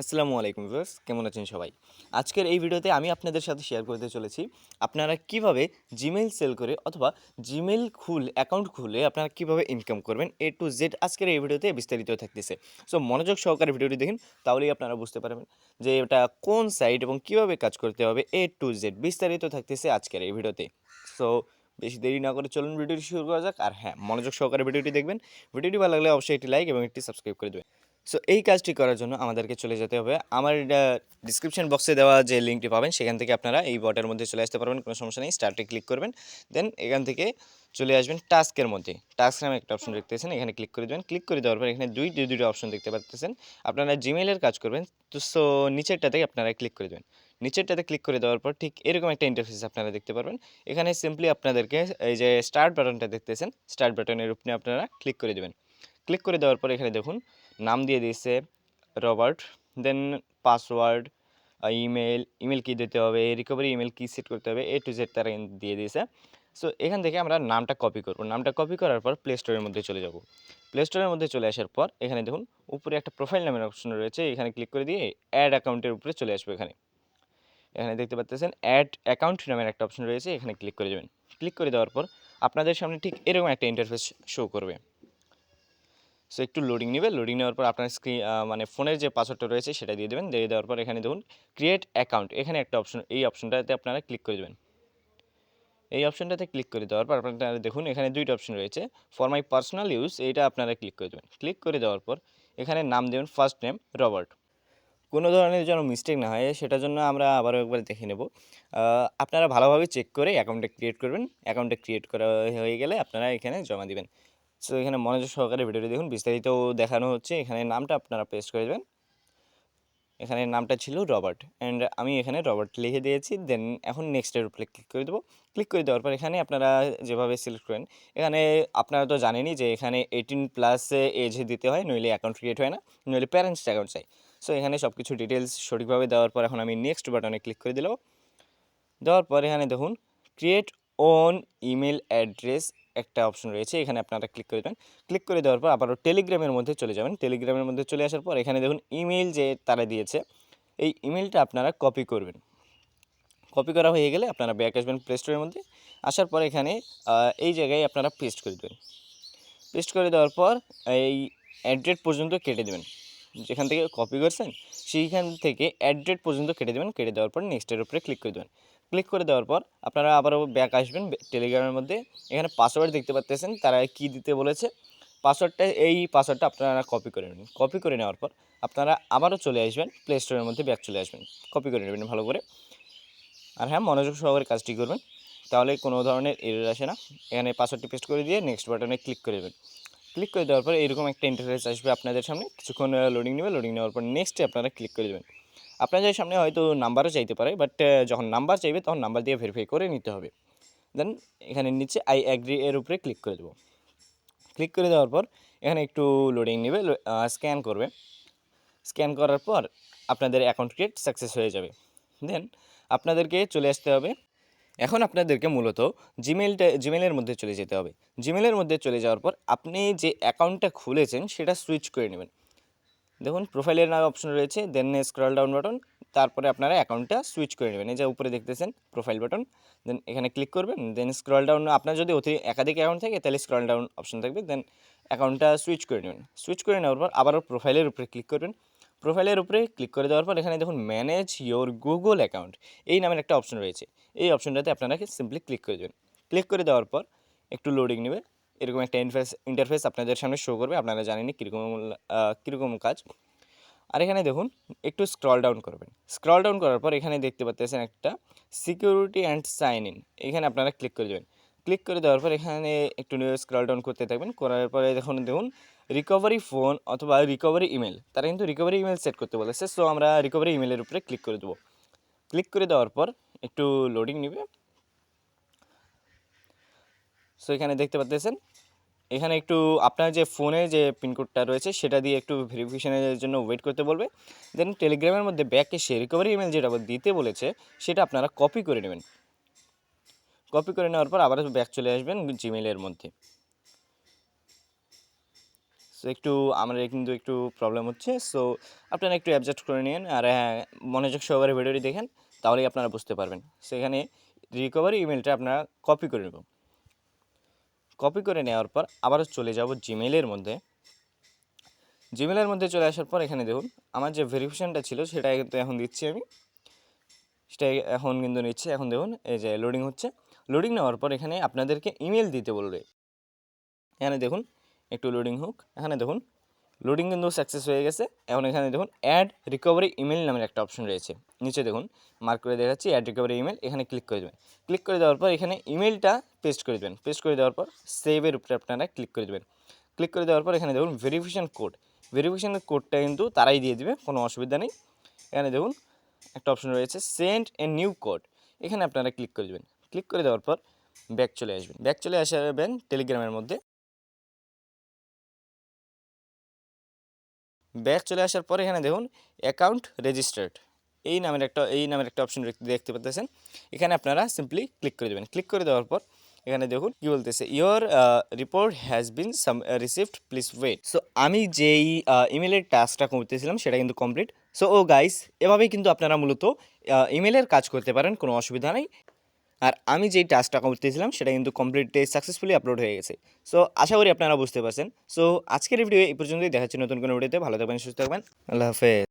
আসসালামু আলাইকুম ভিউয়ার্স, কেমন আছেন সবাই? আজকের এই ভিডিওতে আমি আপনাদের সাথে শেয়ার করতে চলেছি আপনারা কিভাবে জিমেইল সেল করে অথবা জিমেইল অ্যাকাউন্ট খুলে আপনারা কিভাবে ইনকাম করবেন A to Z আজকের এই ভিডিওতে বিস্তারিত থাকতেছে। সো মনোযোগ সহকারে ভিডিওটি দেখুন, তাহলেই আপনারা বুঝতে পারবেন যে এটা কোন সাইট এবং কিভাবে কাজ করতে হবে A to Z বিস্তারিত থাকতেছে আজকের এই ভিডিওতে। সো বেশি দেরি না করে চলুন ভিডিওটি শুরু করা যাক। আর হ্যাঁ, মনোযোগ সহকারে ভিডিওটি দেখবেন। ভিডিওটি ভালো লাগলে অবশ্যই একটি লাইক এবং একটি সাবস্ক্রাইব করে দেবেন। সো এই কাজটি করার জন্য আমাদেরকে চলে যেতে হবে আমার ডিসক্রিপশন বক্সে দেওয়া যে লিঙ্কটি পাবেন সেখান থেকে আপনারা এই বটের মধ্যে চলে আসতে পারবেন, কোনো সমস্যা নেই। স্টার্টে ক্লিক করবেন, দেন এখান থেকে চলে আসবেন টাস্কের মধ্যে। টাস্ক নামে একটা অপশন দেখতেছেন, এখানে ক্লিক করে দেবেন। ক্লিক করে দেওয়ার পর এখানে দুইটা অপশন দেখতে পাচ্ছেন। আপনারা জিমেইলের কাজ করবেন, তো সো নিচেরটাতে আপনারা ক্লিক করে দেবেন। নিচেরটাতে ক্লিক করে দেওয়ার পর ঠিক এরকম একটা ইন্টারফেস আপনারা দেখতে পারবেন। এখানে সিম্পলি আপনাদেরকে এই যে স্টার্ট বাটনটা দেখতেছেন, স্টার্ট বাটনের উপরে আপনারা ক্লিক করে দেবেন। ক্লিক করে দেওয়ার পর এখানে দেখুন নাম দিয়ে দিয়েছে রবার্ট, দেন পাসওয়ার্ড, ইমেল কি দিতে হবে, রিকভারি ইমেল কি সেট করতে হবে, A to Z তারা দিয়ে দিয়েছে। সো এখান থেকে আমরা নামটা কপি করব। নামটা কপি করার পর প্লে স্টোরের মধ্যে চলে যাব। প্লে স্টোরের মধ্যে চলে আসার পর এখানে দেখুন উপরে একটা প্রোফাইল নামের অপশন রয়েছে, এখানে ক্লিক করে দিয়ে অ্যাড অ্যাকাউন্টের উপরে চলে আসবে। এখানে এখানে দেখতে পাচ্ছেন অ্যাড অ্যাকাউন্ট নামের একটা অপশন রয়েছে, এখানে ক্লিক করে দেবেন। ক্লিক করে দেওয়ার পর আপনাদের সামনে ঠিক এরকম একটা ইন্টারফেস শো করবে। সো একটু লোডিং নেবে। লোডিং নেওয়ার পর আপনার মানে ফোনের যে পাসওয়ার্ডটা রয়েছে সেটা দিয়ে দেবেন। দিয়ে দেওয়ার পর এখানে দেখুন ক্রিয়েট অ্যাকাউন্ট, এখানে একটা অপশন, এই অপশনটাতে আপনারা ক্লিক করে দেবেন। এই অপশনটাতে ক্লিক করে দেওয়ার পর আপনারা দেখুন এখানে দুইটা অপশন রয়েছে, ফর মাই পার্সোনাল ইউজ, এইটা আপনারা ক্লিক করে দেবেন। ক্লিক করে দেওয়ার পর এখানে নাম দেবেন ফার্স্ট নেম রবার্ট। কোনো ধরনের যেন মিস্টেক না হয় সেটার জন্য আমরা আবারও একবার দেখে নেব। আপনারা ভালোভাবে চেক করে অ্যাকাউন্টটা ক্রিয়েট করবেন। অ্যাকাউন্টটা ক্রিয়েট করা হয়ে গেলে আপনারা এখানে জমা দিবেন। সো এখানে মনোযোগ সহকারে ভিডিওটি দেখুন, বিস্তারিত দেখানো হচ্ছে। এখানে নামটা আপনারা পেস্ট করে দেবেন। এখানে নামটা ছিল রবার্ট, অ্যান্ড আমি এখানে রবার্ট লিখে দিয়েছি। দেন এখন নেক্সটের উপরে ক্লিক করে দেবো। ক্লিক করে দেওয়ার পর এখানে আপনারা যেভাবে সিলেক্ট করেন, এখানে আপনারা তো জানেনই যে এখানে 18+ এজ দিতে হয়, নইলে অ্যাকাউন্ট ক্রিয়েট হয় না, নইলে প্যারেন্টস অ্যাকাউন্ট চাই। সো এখানে সব কিছু ডিটেলস সঠিকভাবে দেওয়ার পর এখন আমি নেক্সট বাটনে ক্লিক করে দিলাম। দেওয়ার পর এখানে দেখুন ক্রিয়েট ওন ইমেল অ্যাড্রেস একটা অপশন রয়েছে, এখানে আপনারা ক্লিক করে দেবেন। ক্লিক করে দেওয়ার পর আবারও টেলিগ্রামের মধ্যে চলে যাবেন। টেলিগ্রামের মধ্যে চলে আসার পর এখানে দেখুন ইমেল যে তারা দিয়েছে, এই ইমেলটা আপনারা কপি করবেন। কপি করা হয়ে গেলে আপনারা ব্যাক আসবেন প্লে স্টোরের মধ্যে। আসার পর এখানে এই জায়গায় আপনারা পেস্ট করে দেবেন। পেস্ট করে দেওয়ার পর এই অ্যাড্রেস পর্যন্ত কেটে দেবেন, যেখান থেকে কপি করছেন সেইখান থেকে অ্যাড্রেস পর্যন্ত কেটে দেবেন। কেটে দেওয়ার পর নেক্সটের উপরে ক্লিক করে দেবেন। ক্লিক করে দেওয়ার পর আপনারা আবারও ব্যাক আসবেন টেলিগ্রামের মধ্যে। এখানে পাসওয়ার্ড দেখতে পাচ্ছেন তারা কি দিতে বলেছে, এই পাসওয়ার্ডটা আপনারা কপি করে নেবেন। কপি করে নেওয়ার পর আপনারা আবারও চলে আসবেন প্লে স্টোরের মধ্যে, ব্যাক চলে আসবেন, কপি করে নেবেন ভালো করে। আর হ্যাঁ, মনোযোগ সহকারে কাজটি করবেন, তাহলে কোনো ধরনের এরর আসে না। এখানে পাসওয়ার্ডটি পেস্ট করে দিয়ে নেক্সট বাটনে ক্লিক করে দেবেন। ক্লিক করে দেওয়ার পর এরকম একটা ইন্টারফেস আসবে আপনাদের সামনে। কিছুক্ষণ লোডিং নেবে। লোডিং নেওয়ার পর নেক্সটে আপনারা ক্লিক করে দেবেন। আপনাদের সামনে হয়তো নাম্বারও চাইতে পারে, বাট যখন নাম্বার চাইবে তখন নাম্বার দিয়ে ভেরিফাই করে নিতে হবে। দেন এখানে নিচে আই অ্যাগ্রি এর উপরে ক্লিক করে দেবো। ক্লিক করে দেওয়ার পর এখানে একটু লোডিং নেবে, স্ক্যান করবে। স্ক্যান করার পর আপনাদের অ্যাকাউন্ট ক্রিয়েট সাকসেস হয়ে যাবে। দেন আপনাদেরকে চলে আসতে হবে, এখন আপনাদেরকে মূলত জিমেলের মধ্যে চলে যেতে হবে। জিমেলের মধ্যে চলে যাওয়ার পর আপনি যে অ্যাকাউন্টটা খুলেছেন সেটা সুইচ করে নেবেন। দেখুন প্রোফাইলের না অপশন রয়েছে, দেন স্ক্রল ডাউন বাটন, তারপরে আপনারা অ্যাকাউন্টটা সুইচ করে নেবেন। এই যে উপরে দেখতেছেন প্রোফাইল বাটন, দেন এখানে ক্লিক করবেন। দেন স্ক্রল ডাউন, আপনার যদি একাধিক অ্যাকাউন্ট থাকে তাহলে স্ক্রল ডাউন অপশন থাকবে, দেন অ্যাকাউন্টটা সুইচ করে নেবেন। সুইচ করে নেওয়ার পর আবারও প্রোফাইলের উপরে ক্লিক করবেন। প্রোফাইলের উপরে ক্লিক করে দেওয়ার পর এখানে দেখুন ম্যানেজ ইয়োর গুগল অ্যাকাউন্ট এই নামের একটা অপশন রয়েছে, এই অপশনটাতে আপনারা সিম্পলি ক্লিক করে দেবেন। ক্লিক করে দেওয়ার পর একটু লোডিং নেবে। এরকম একটা ইন্টারফেস আপনাদের সামনে শো করবে, আপনারা জানেনই কীরকম কাজ। আর এখানে দেখুন একটু স্ক্রল ডাউন করবেন। স্ক্রল ডাউন করার পর এখানে দেখতে পাচ্ছেন একটা সিকিউরিটি অ্যান্ড সাইন ইন, এখানে আপনারা ক্লিক করে দেবেন। ক্লিক করে দেওয়ার পর এখানে একটু স্ক্রল ডাউন করতে থাকবেন। করার পরে দেখুন রিকভারি ফোন অথবা রিকভারি ইমেল, তারা কিন্তু রিকভারি ইমেল সেট করতে বলেছে। সো আমরা রিকভারি ইমেলের উপরে ক্লিক করে দেবো। ক্লিক করে দেওয়ার পর একটু লোডিং নেবে। সো এখানে দেখতে পাচ্ছেন এখানে একটু আপনার যে ফোনে যে পিনকোডটা রয়েছে সেটা দিয়ে একটু ভেরিফিকেশনের জন্য ওয়েট করতে বলবে। দেন টেলিগ্রামের মধ্যে ব্যাক এসে রিকভারি ইমেল যেটা দিতে বলেছে সেটা আপনারা কপি করে নেবেন। কপি করে নেওয়ার পর আবার ব্যাক চলে আসবেন জিমেলের মধ্যে। সো একটু আমার কিন্তু একটু প্রবলেম হচ্ছে, সো আপনারা একটু অ্যাডজাস্ট করে নিন আর হ্যাঁ মনোযোগ সহকারে ভিডিওটি দেখেন, তাহলেই আপনারা বুঝতে পারবেন। সেখানে রিকভারি ইমেলটা আপনারা কপি করে নেব। কপি করে নেওয়ার পর আবারও চলে যাব জিমেইলের মধ্যে। জিমেইলের মধ্যে চলে আসার পর এখানে দেখুন আমার যে ভেরিফিকেশনটা ছিল সেটা কিন্তু এখন দিচ্ছি আমি, সেটাই এখন কিন্তু নিচ্ছে। এখন দেখুন এই যে লোডিং হচ্ছে, লোডিং নেওয়ার পর এখানে আপনাদেরকে ইমেল দিতে বলবে। এখানে দেখুন একটু লোডিং হোক, এখানে দেখুন লোডিং কিন্তু সাকসেস হয়ে গেছে। এখন এখানে দেখুন অ্যাড রিকভারি ইমেল নামের একটা অপশন রয়েছে, নিচে দেখুন মার্ক করে দেখাচ্ছি অ্যাড রিকভারি ইমেল, এখানে ক্লিক করে দেবেন। ক্লিক করে দেওয়ার পর এখানে ইমেলটা পেস্ট করে দেবেন। পেস্ট করে দেওয়ার পর সেভের উপরে আপনারা ক্লিক করে দেবেন। ক্লিক করে দেওয়ার পর এখানে দেখুন ভেরিফিকেশন কোড, ভেরিফিকেশনের কোডটা কিন্তু তারাই দিয়ে দিবে, কোনো অসুবিধা নেই। এখানে দেখুন একটা অপশন রয়েছে সেন্ড এ নিউ কোড, এখানে আপনারা ক্লিক করে দেবেন। ক্লিক করে দেওয়ার পর ব্যাক চলে আসবেন। ব্যাক চলে আসবেন টেলিগ্রামের মধ্যে। ব্যাক চলে আসার পরে এখানে দেখুন অ্যাকাউন্ট রেজিস্টার্ড এই নামের একটা অপশন দেখতে পাচ্ছেন, এখানে আপনারা সিম্পলি ক্লিক করে দেবেন। ক্লিক করে দেওয়ার পর এখানে দেখুন কি বলতেছে, your report has been received, please wait. So আমি যেই ইমেলের টাস্কটা করতেছিলাম সেটা কিন্তু কমপ্লিট। সো ও গাইস, এভাবেই কিন্তু আপনারা মূলত ইমেলের কাজ করতে পারেন, কোনো অসুবিধা নেই। আর আমি যেই টাস্কটা করতেছিলাম সেটা কিন্তু কমপ্লিটলি সাকসেসফুলি আপলোড হয়ে গেছে। সো আশা করি আপনারা বুঝতে পারছেন। সো আজকের ভিডিও এই পর্যন্তই, দেখাচ্ছি নতুন কোনো ভিডিওতে। ভালো থাকবেন, সুস্থ থাকবেন, আল্লাহ হাফেজ।